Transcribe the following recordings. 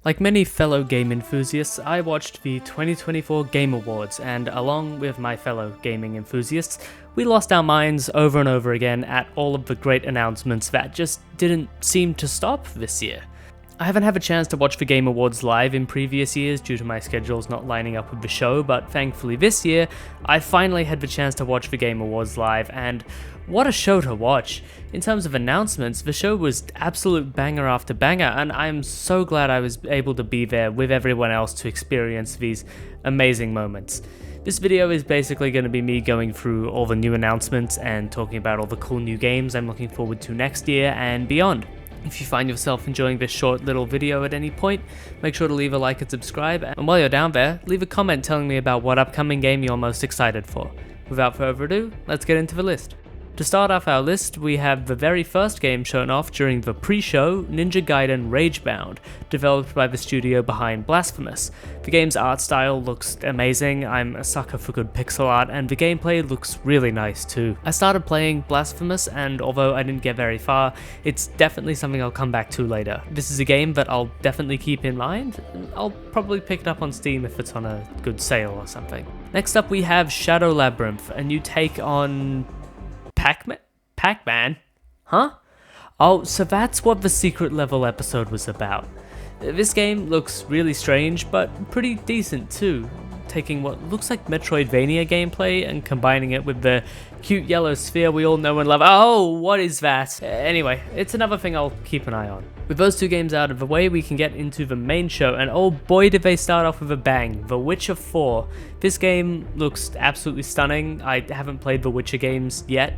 Like many fellow game enthusiasts, I watched the 2024 Game Awards, and along with my fellow gaming enthusiasts, we lost our minds over and over again at all of the great announcements that just didn't seem to stop this year. I haven't had a chance to watch the Game Awards live in previous years due to my schedules not lining up with the show, but thankfully this year, I finally had the chance to watch the Game Awards live, and what a show to watch. In terms of announcements, the show was absolute banger after banger, and I'm so glad I was able to be there with everyone else to experience these amazing moments. This video is basically going to be me going through all the new announcements and talking about all the cool new games I'm looking forward to next year and beyond. If you find yourself enjoying this short little video at any point, make sure to leave a like and subscribe, and while you're down there, leave a comment telling me about what upcoming game you're most excited for. Without further ado, let's get into the list. To start off our list, we have the very first game shown off during the pre-show, Ninja Gaiden Ragebound, developed by the studio behind Blasphemous. The game's art style looks amazing, I'm a sucker for good pixel art, and the gameplay looks really nice too. I started playing Blasphemous, and although I didn't get very far, it's definitely something I'll come back to later. This is a game that I'll definitely keep in mind. I'll probably pick it up on Steam if it's on a good sale or something. Next up we have Shadow Labyrinth, a new take on Pac-Man? Huh? Oh, so that's what the secret level episode was about. This game looks really strange, but pretty decent too, taking what looks like Metroidvania gameplay and combining it with the cute yellow sphere we all know and love. Oh, what is that? Anyway, it's another thing I'll keep an eye on. With those two games out of the way, we can get into the main show, and oh boy did they start off with a bang, The Witcher 4. This game looks absolutely stunning. I haven't played the Witcher games yet,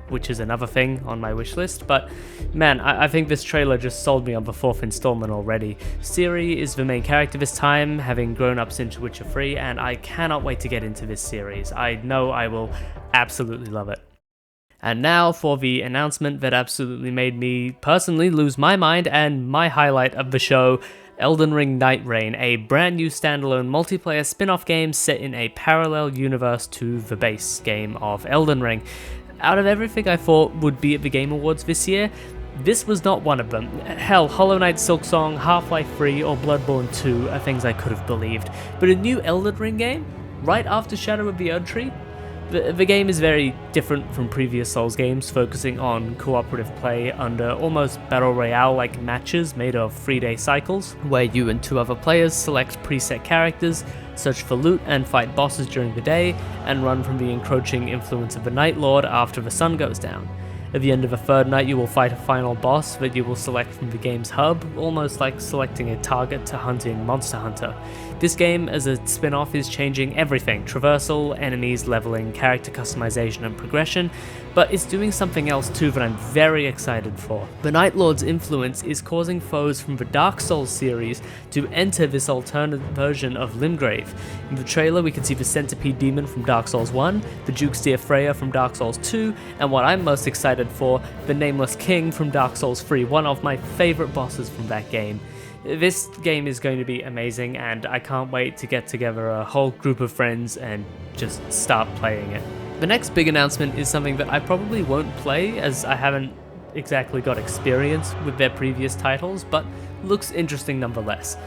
which is another thing on my wish list, but man, I think this trailer just sold me on the fourth installment already. Ciri is the main character this time, having grown up since Witcher 3, and I cannot wait to get into this series. I know I will absolutely love it. And now for the announcement that absolutely made me personally lose my mind and my highlight of the show, Elden Ring Night Reign, a brand new standalone multiplayer spin-off game set in a parallel universe to the base game of Elden Ring. Out of everything I thought would be at the Game Awards this year, this was not one of them. Hell, Hollow Knight Silksong, Half-Life 3, or Bloodborne 2 are things I could have believed. But a new Elden Ring game? Right after Shadow of the Erdtree? The game is very different from previous Souls games, focusing on cooperative play under almost Battle Royale-like matches made of 3-day cycles, where you and two other players select preset characters, search for loot and fight bosses during the day, and run from the encroaching influence of the Night Lord after the sun goes down. At the end of the third night, you will fight a final boss that you will select from the game's hub, almost like selecting a target to hunt in Monster Hunter. This game, as a spin-off, is changing everything: traversal, enemies, leveling, character customization and progression, but it's doing something else too that I'm very excited for. The Night Lord's influence is causing foes from the Dark Souls series to enter this alternate version of Limgrave. In the trailer, we can see the Centipede Demon from Dark Souls 1, the Jukesteer Freya from Dark Souls 2, and what I'm most excited for, the Nameless King from Dark Souls 3, one of my favorite bosses from that game. This game is going to be amazing, and I can't wait to get together a whole group of friends and just start playing it. The next big announcement is something that I probably won't play, as I haven't exactly got experience with their previous titles, but looks interesting nonetheless.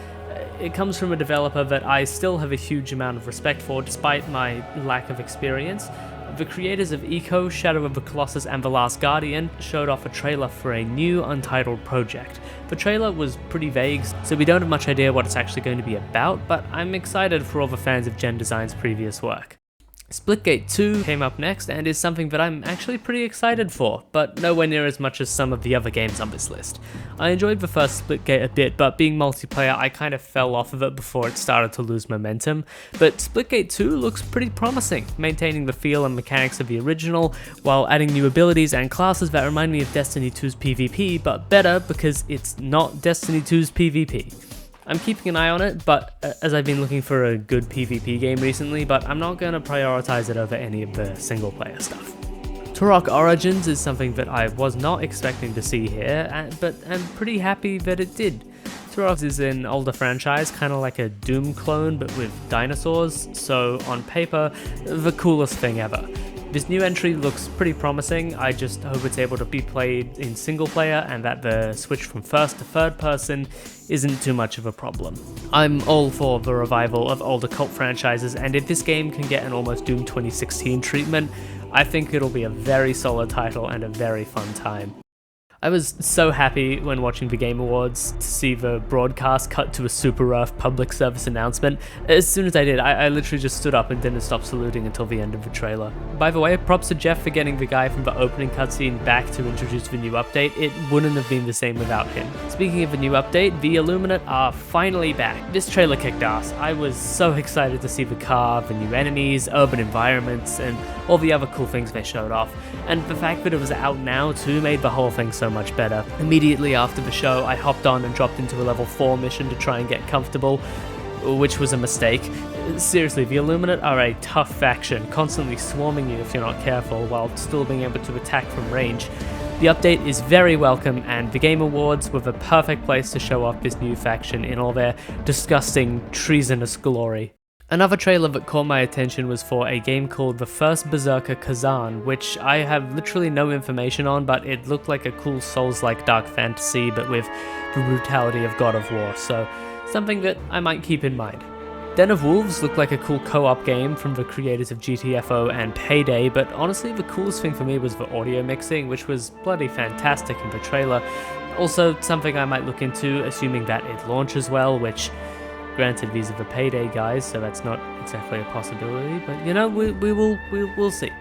It comes from a developer that I still have a huge amount of respect for despite my lack of experience. The creators of Eco, Shadow of the Colossus and The Last Guardian showed off a trailer for a new untitled project. The trailer was pretty vague, so we don't have much idea what it's actually going to be about, but I'm excited for all the fans of Gen Design's previous work. Splitgate 2 came up next and is something that I'm actually pretty excited for, but nowhere near as much as some of the other games on this list. I enjoyed the first Splitgate a bit, but being multiplayer I kind of fell off of it before it started to lose momentum, but Splitgate 2 looks pretty promising, maintaining the feel and mechanics of the original, while adding new abilities and classes that remind me of Destiny 2's PvP, but better because it's not Destiny 2's PvP. I'm keeping an eye on it, but as I've been looking for a good PvP game recently, but I'm not going to prioritize it over any of the single player stuff. Turok Origins is something that I was not expecting to see here, but I'm pretty happy that it did. Turok is an older franchise, kind of like a Doom clone but with dinosaurs, so on paper, the coolest thing ever. This new entry looks pretty promising. I just hope it's able to be played in single player and that the switch from first to third person isn't too much of a problem. I'm all for the revival of older cult franchises, and if this game can get an almost Doom 2016 treatment, I think it'll be a very solid title and a very fun time. I was so happy when watching the Game Awards to see the broadcast cut to a super rough public service announcement. As soon as I did, I literally just stood up and didn't stop saluting until the end of the trailer. By the way, props to Geoff for getting the guy from the opening cutscene back to introduce the new update. It wouldn't have been the same without him. Speaking of the new update, the Illuminate are finally back. This trailer kicked ass. I was so excited to see the car, the new enemies, urban environments, and all the other cool things they showed off. And the fact that it was out now too made the whole thing so much better. Immediately after the show, I hopped on and dropped into a level 4 mission to try and get comfortable, which was a mistake. Seriously, the Illuminate are a tough faction, constantly swarming you if you're not careful, while still being able to attack from range. The update is very welcome, and the Game Awards were the perfect place to show off this new faction in all their disgusting, treasonous glory. Another trailer that caught my attention was for a game called The First Berserker Kazan, which I have literally no information on, but it looked like a cool Souls-like dark fantasy, but with the brutality of God of War, so something that I might keep in mind. Den of Wolves looked like a cool co-op game from the creators of GTFO and Payday, but honestly the coolest thing for me was the audio mixing, which was bloody fantastic in the trailer. Also something I might look into, assuming that it launches well, which granted, these are the Payday guys, so that's not exactly a possibility, but you know, we'll see.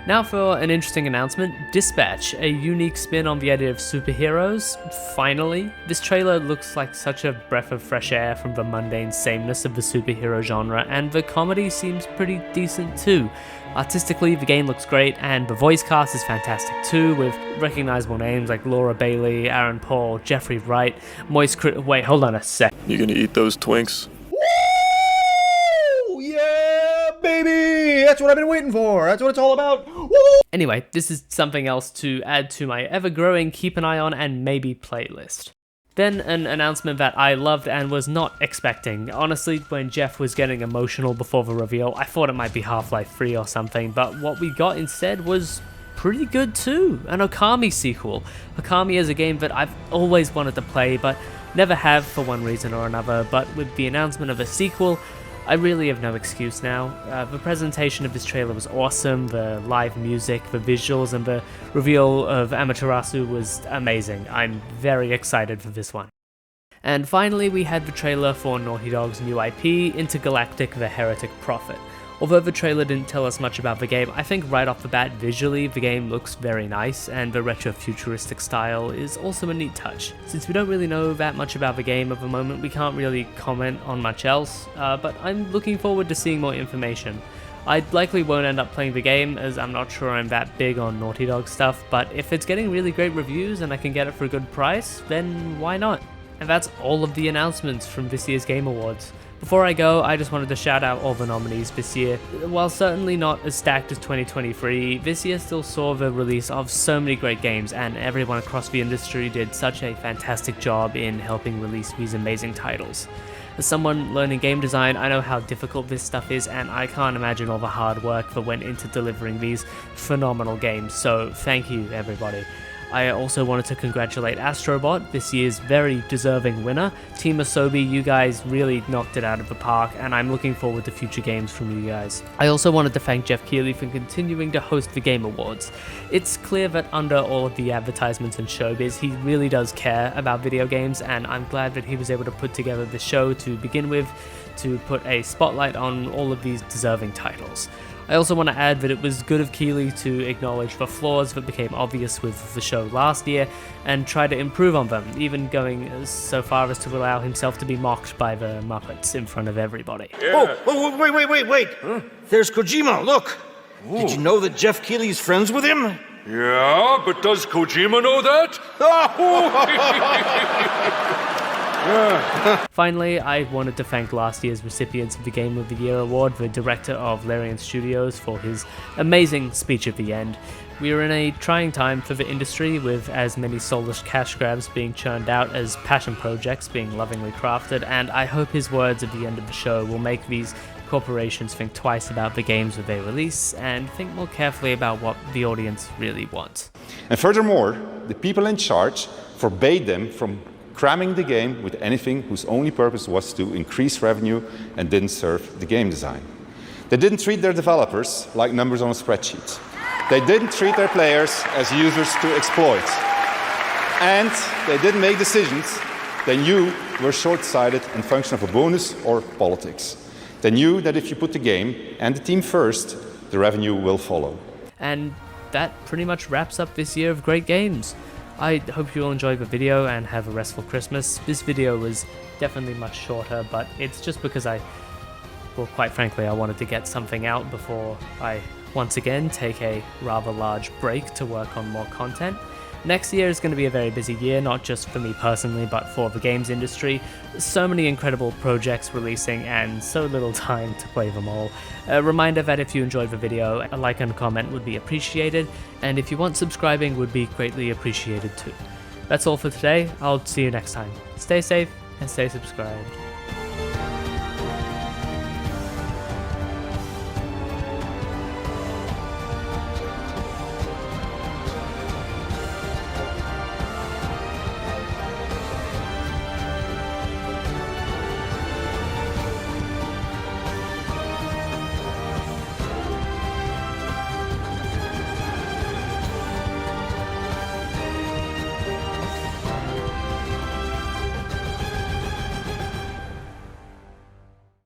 Now for an interesting announcement, Dispatch, a unique spin on the idea of superheroes. Finally, this trailer looks like such a breath of fresh air from the mundane sameness of the superhero genre, and the comedy seems pretty decent too. Artistically, the game looks great, and the voice cast is fantastic too, with recognizable names like Laura Bailey, Aaron Paul, Jeffrey Wright, Wait, hold on a sec. You gonna eat those Twinks? Woo! Yeah, baby! That's what I've been waiting for. That's what it's all about. Woo! Anyway, this is something else to add to my ever-growing keep an eye on and maybe playlist. Then an announcement that I loved and was not expecting. Honestly, when Geoff was getting emotional before the reveal, I thought it might be Half-Life 3 or something, but what we got instead was pretty good too. An Okami sequel. Okami is a game that I've always wanted to play, but never have for one reason or another, but with the announcement of a sequel, I really have no excuse now. The presentation of this trailer was awesome, the live music, the visuals, and the reveal of Amaterasu was amazing. I'm very excited for this one. And finally, we had the trailer for Naughty Dog's new IP, Intergalactic: The Heretic Prophet. Although the trailer didn't tell us much about the game, I think right off the bat, visually, the game looks very nice, and the retro-futuristic style is also a neat touch. Since we don't really know that much about the game at the moment, we can't really comment on much else, but I'm looking forward to seeing more information. I likely won't end up playing the game, as I'm not sure I'm that big on Naughty Dog stuff, but if it's getting really great reviews and I can get it for a good price, then why not? And that's all of the announcements from this year's Game Awards. Before I go, I just wanted to shout out all the nominees this year. While certainly not as stacked as 2023, this year still saw the release of so many great games, and everyone across the industry did such a fantastic job in helping release these amazing titles. As someone learning game design, I know how difficult this stuff is, and I can't imagine all the hard work that went into delivering these phenomenal games, so thank you everybody. I also wanted to congratulate Astrobot, this year's very deserving winner. Team Asobi, you guys really knocked it out of the park, and I'm looking forward to future games from you guys. I also wanted to thank Geoff Keighley for continuing to host the Game Awards. It's clear that under all of the advertisements and showbiz, he really does care about video games, and I'm glad that he was able to put together the show to begin with, to put a spotlight on all of these deserving titles. I also want to add that it was good of Keighley to acknowledge the flaws that became obvious with the show last year and try to improve on them, even going so far as to allow himself to be mocked by the Muppets in front of everybody. Yeah. Oh, wait. Huh? There's Kojima, look. Ooh. Did you know that Geoff Keighley's friends with him? Yeah, but does Kojima know that? Finally, I wanted to thank last year's recipients of the Game of the Year award, the director of Larian Studios, for his amazing speech at the end. We are in a trying time for the industry, with as many soulless cash grabs being churned out as passion projects being lovingly crafted, and I hope his words at the end of the show will make these corporations think twice about the games that they release and think more carefully about what the audience really wants. And furthermore, the people in charge forbade them from cramming the game with anything whose only purpose was to increase revenue and didn't serve the game design. They didn't treat their developers like numbers on a spreadsheet. They didn't treat their players as users to exploit. And they didn't make decisions they knew were short-sighted and function of a bonus or politics. They knew that if you put the game and the team first, the revenue will follow. And that pretty much wraps up this year of great games. I hope you all enjoyed the video and have a restful Christmas. This video was definitely much shorter, but it's just because quite frankly, I wanted to get something out before I once again take a rather large break to work on more content. Next year is going to be a very busy year, not just for me personally, but for the games industry. So many incredible projects releasing and so little time to play them all. A reminder that if you enjoyed the video, a like and a comment would be appreciated, and if you want, subscribing would be greatly appreciated too. That's all for today. I'll see you next time. Stay safe and stay subscribed.